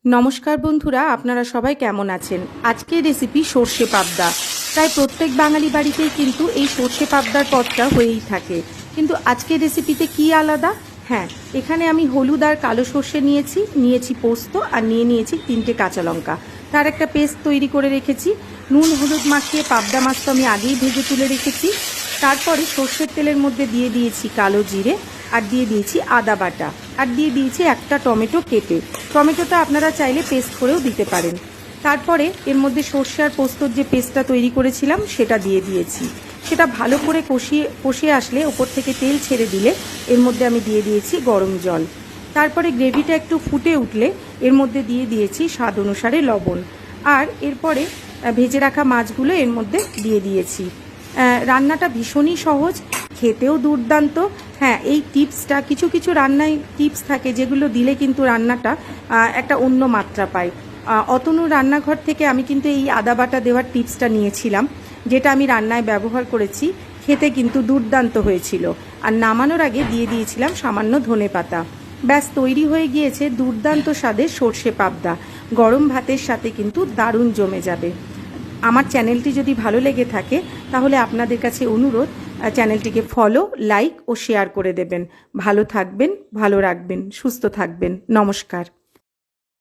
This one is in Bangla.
নমস্কার বন্ধুরা, আপনারা সবাই কেমন আছেন? আজকের রেসিপি সর্ষে পাবদা। প্রায় প্রত্যেক বাঙালি বাড়িতেই কিন্তু এই সর্ষে পাবদার পদটা হয়েই থাকে, কিন্তু আজকের রেসিপিতে কি আলাদা? হ্যাঁ, এখানে আমি হলুদ আর কালো সর্ষে নিয়েছি পোস্ত, আর নিয়েছি 3টে কাঁচা লঙ্কা। তার একটা পেস্ট তৈরি করে রেখেছি। নুন হলুদ মাখিয়ে পাবদা মাছ তো আমি আগেই ভেজে তুলে রেখেছি। তারপরে সর্ষের তেলের মধ্যে দিয়ে দিয়েছি কালো জিরে, আর দিয়ে দিয়েছি আদা বাটা, আর দিয়ে দিয়েছি একটা টমেটো কেটে। টমেটোটা আপনারা চাইলে পেস্ট করেও দিতে পারেন। তারপরে এর মধ্যে সর্ষে আর পোস্তর যে পেস্টটা তৈরি করেছিলাম সেটা দিয়ে দিয়েছি। সেটা ভালো করে কষিয়ে আসলে ওপর থেকে তেল ছেড়ে দিলে এর মধ্যে আমি দিয়ে দিয়েছি গরম জল। তারপরে গ্রেভিটা একটু ফুটে উঠলে এর মধ্যে দিয়ে দিয়েছি স্বাদ অনুসারে লবণ, আর এরপরে ভেজে রাখা মাছগুলো এর মধ্যে দিয়ে দিয়েছি। রান্নাটা ভীষণই সহজ, খেতেও দুর্দান্ত। হ্যাঁ, এই টিপসটা কিছু রান্নায় টিপস থাকে যেগুলো দিলে কিন্তু রান্নাটা একটা অন্য মাত্রা পায়। অতনু রান্নাঘর থেকে আমি কিন্তু এই আদা বাটা দেওয়ার টিপসটা নিয়েছিলাম, যেটা আমি রান্নায় ব্যবহার করেছি। খেতে কিন্তু দুর্দান্ত হয়েছিল। আর নামানোর আগে দিয়ে দিয়েছিলাম সামান্য ধনেপাতা। ব্যাস তৈরি হয়ে গিয়েছে দুর্দান্ত স্বাদের সর্ষে পাবদা। গরম ভাতের সাথে কিন্তু দারুণ জমে যাবে। আমার চ্যানেলটি যদি ভালো লেগে থাকে তাহলে আপনাদের কাছে অনুরোধ, চ্যানেলটিকে ফলো, লাইক ও শেয়ার করে দেবেন। ভালো থাকবেন, ভালো রাখবেন, সুস্থ থাকবেন। নমস্কার।